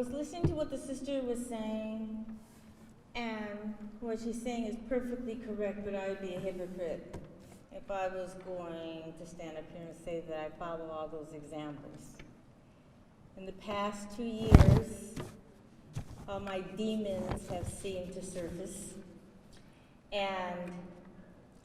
was listening to what the sister was saying, and what she's saying is perfectly correct, but I would be a hypocrite if I was going to stand up here and say that I follow all those examples. In the past 2 years, all my demons have seemed to surface, and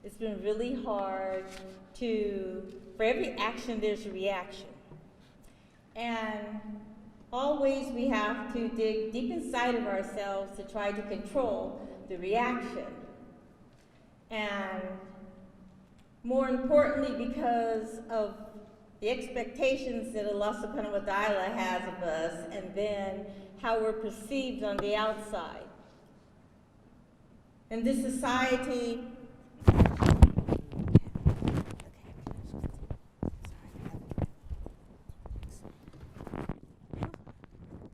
it's been really hard for every action there's a reaction. And always we have to dig deep inside of ourselves to try to control the reaction. And more importantly, because of the expectations that Allah subhanahu wa ta'ala has of us, and then how we're perceived on the outside. In this society,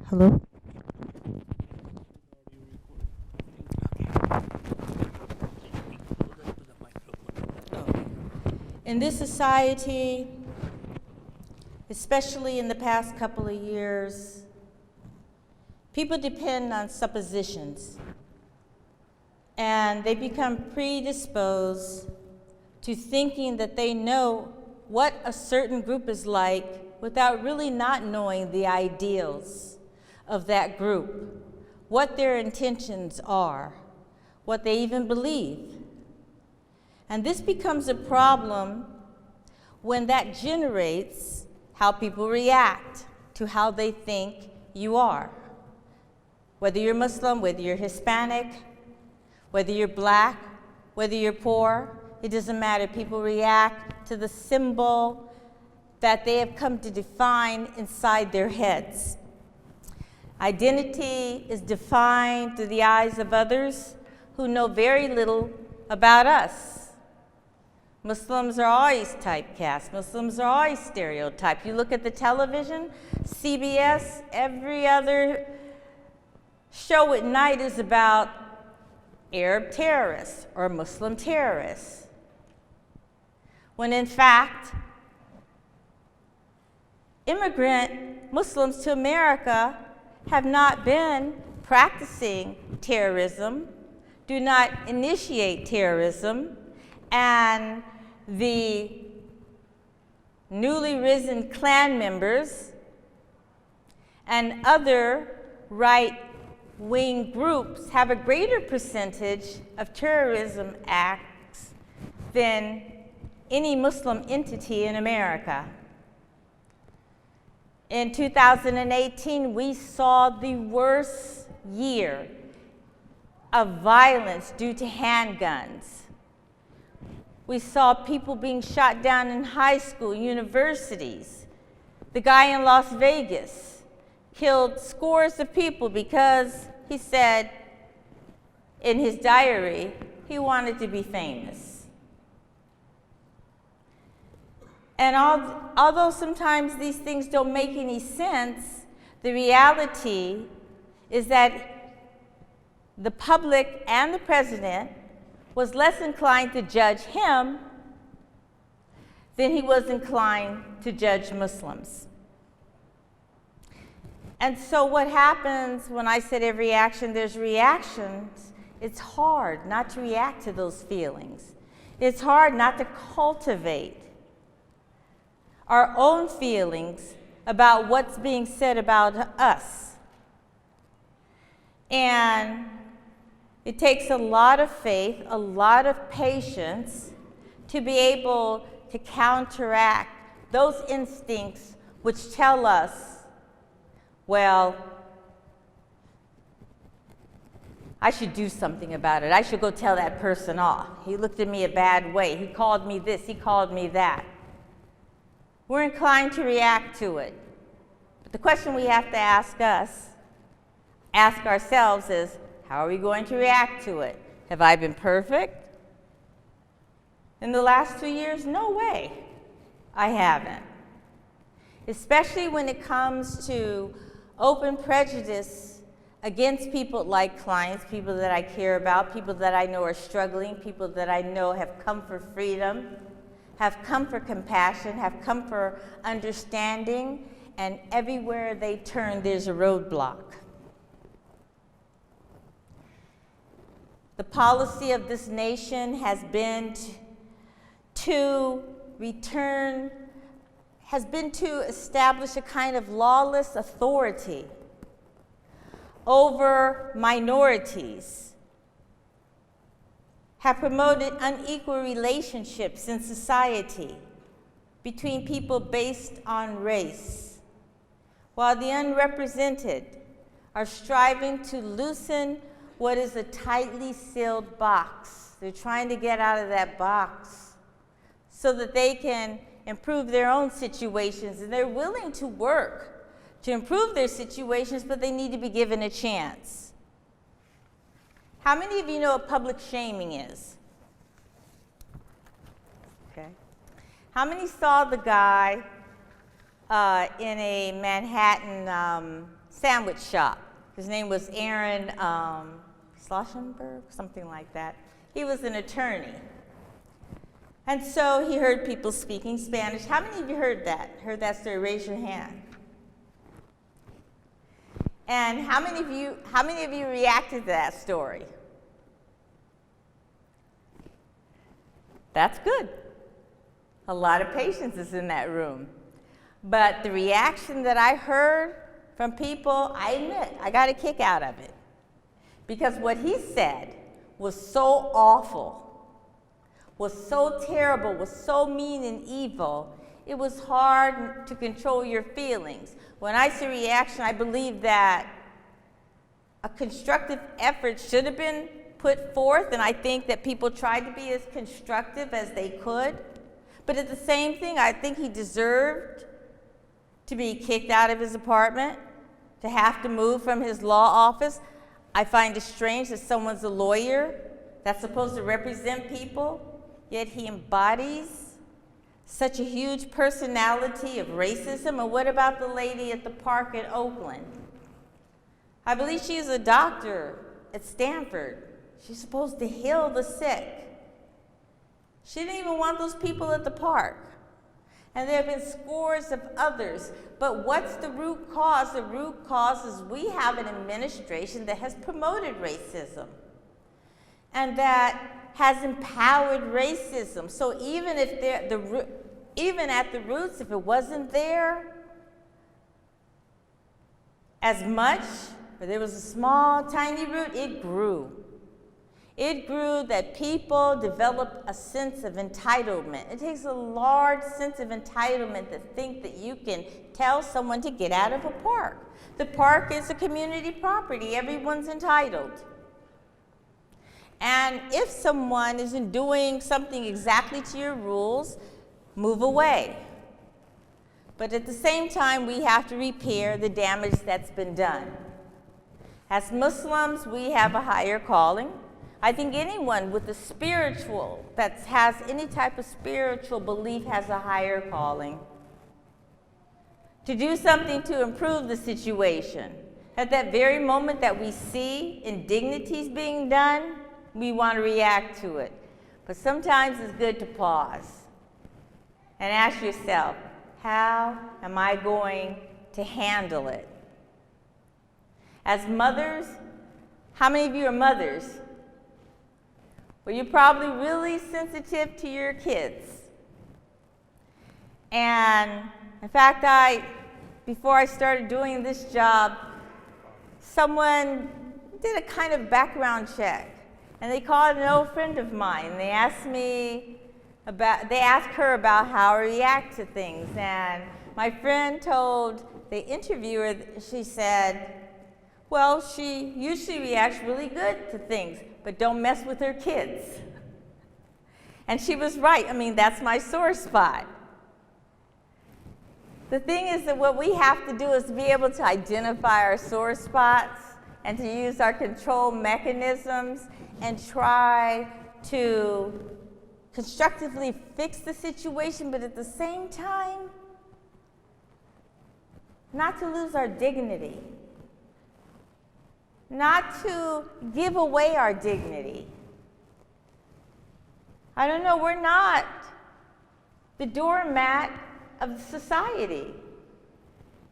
hello? In this society, especially in the past couple of years, people depend on suppositions, and they become predisposed to thinking that they know what a certain group is like without really not knowing the ideals of that group, what their intentions are, what they even believe. And this becomes a problem when that generates how people react to how they think you are. Whether you're Muslim, whether you're Hispanic, whether you're black, whether you're poor, it doesn't matter. People react to the symbol that they have come to define inside their heads. Identity is defined through the eyes of others who know very little about us. Muslims are always typecast. Muslims are always stereotyped. You look at the television, CBS, every other show at night is about Arab terrorists or Muslim terrorists. When in fact, immigrant Muslims to America have not been practicing terrorism, do not initiate terrorism, and the newly risen Klan members and other right-wing groups have a greater percentage of terrorism acts than any Muslim entity in America. In 2018, we saw the worst year of violence due to handguns. We saw people being shot down in high school, universities. The guy in Las Vegas killed scores of people because he said in his diary he wanted to be famous. And although sometimes these things don't make any sense, the reality is that the public and the president was less inclined to judge him than he was inclined to judge Muslims. And so what happens when I said every action there's reactions, it's hard not to react to those feelings. It's hard not to cultivate our own feelings about what's being said about us. And it takes a lot of faith, a lot of patience to be able to counteract those instincts which tell us, well, I should do something about it. I should go tell that person off. He looked at me a bad way. He called me this, he called me that. We're inclined to react to it. But the question we have to ask ourselves is, how are we going to react to it? Have I been perfect? In the last 2 years, no way. I haven't. Especially when it comes to open prejudice against people like clients, people that I care about, people that I know are struggling, people that I know have come for freedom, have come for compassion, have come for understanding, and everywhere they turn, there's a roadblock. The policy of this nation has been to establish a kind of lawless authority over minorities, have promoted unequal relationships in society between people based on race, while the unrepresented are striving to loosen what is a tightly sealed box. They're trying to get out of that box so that they can improve their own situations, and they're willing to work to improve their situations, but they need to be given a chance. How many of you know what public shaming is? Okay. How many saw the guy in a Manhattan sandwich shop? His name was Aaron Schlossenberg, something like that. He was an attorney. And so he heard people speaking Spanish. How many of you heard that story? Raise your hand. And how many of you reacted to that story? That's good. A lot of patience is in that room. But the reaction that I heard from people, I admit, I got a kick out of it. Because what he said was so awful, was so terrible, was so mean and evil, it was hard to control your feelings. When I say reaction, I believe that a constructive effort should have been put forth, and I think that people tried to be as constructive as they could. But at the same thing, I think he deserved to be kicked out of his apartment, to have to move from his law office. I find it strange that someone's a lawyer that's supposed to represent people, yet he embodies such a huge personality of racism. And what about the lady at the park in Oakland? I believe she's a doctor at Stanford. She's supposed to heal the sick. She didn't even want those people at the park. And there have been scores of others. But what's the root cause? The root cause is we have an administration that has promoted racism and that has empowered racism. So even if even at the roots, if it wasn't there as much, or there was a small, tiny root, it grew. It grew that people developed a sense of entitlement. It takes a large sense of entitlement to think that you can tell someone to get out of a park. The park is a community property. Everyone's entitled. And if someone isn't doing something exactly to your rules, move away. But at the same time, we have to repair the damage that's been done. As Muslims, we have a higher calling. I think anyone with a spiritual, that has any type of spiritual belief, has a higher calling to do something to improve the situation. At that very moment that we see indignities being done, we want to react to it. But sometimes it's good to pause and ask yourself, how am I going to handle it? As mothers, how many of you are mothers? Well, you're probably really sensitive to your kids. And in fact, before I started doing this job, someone did a kind of background check. And they called an old friend of mine. And they asked her about how I react to things. And my friend told the interviewer, she said, well, she usually reacts really good to things, but don't mess with her kids. And she was right. I mean, that's my sore spot. The thing is that what we have to do is be able to identify our sore spots and to use our control mechanisms and try to constructively fix the situation, but at the same time, not to lose our dignity. Not to give away our dignity. I don't know, we're not the doormat of society.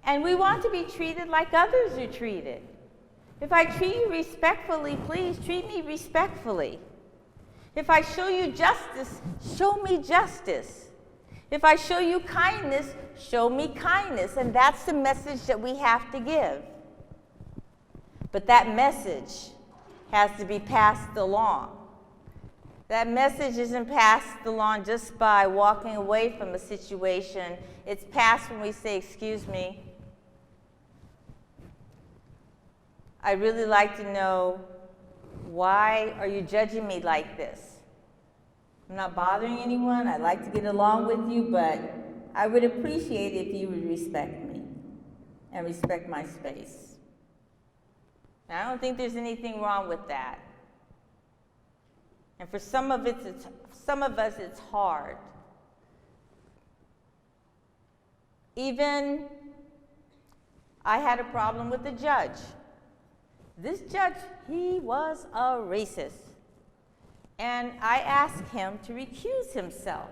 And we want to be treated like others are treated. If I treat you respectfully, please treat me respectfully. If I show you justice, show me justice. If I show you kindness, show me kindness. And that's the message that we have to give. But that message has to be passed along. That message isn't passed along just by walking away from a situation. It's passed when we say, excuse me, I'd really like to know, why are you judging me like this? I'm not bothering anyone. I'd like to get along with you, but I would appreciate it if you would respect me and respect my space. Now, I don't think there's anything wrong with that. And for some of us, it's hard. Even I had a problem with the judge. This judge, he was a racist. And I asked him to recuse himself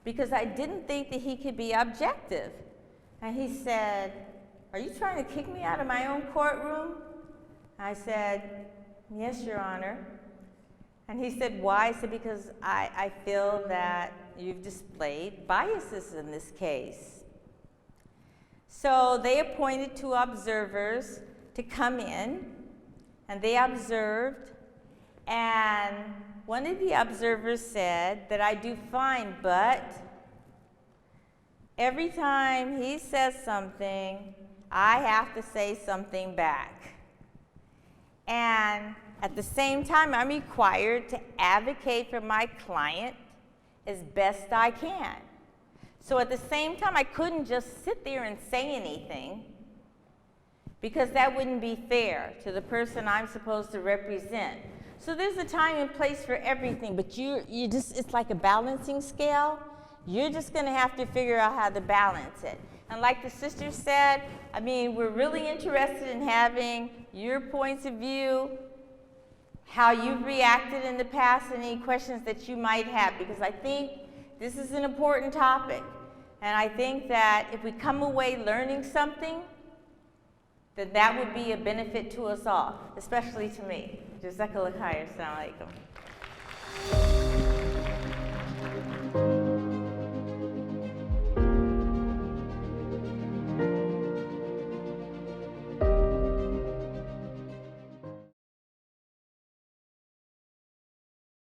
because I didn't think that he could be objective. And he said, "Are you trying to kick me out of my own courtroom?" I said, "Yes, Your Honor." And he said, "Why?" I said, "Because I feel that you've displayed biases in this case." So they appointed 2 observers to come in, and they observed, and one of the observers said that I do fine, but every time he says something, I have to say something back. And at the same time, I'm required to advocate for my client as best I can. So at the same time, I couldn't just sit there and say anything, because that wouldn't be fair to the person I'm supposed to represent. So there's a time and place for everything, but it's like a balancing scale. You're just gonna have to figure out how to balance it. And like the sister said, I mean, we're really interested in having your points of view, how you've reacted in the past, and any questions that you might have, because I think this is an important topic. And I think that if we come away learning something, then that would be a benefit to us all, especially to me. Jazakallah khair. Assalamu alaikum.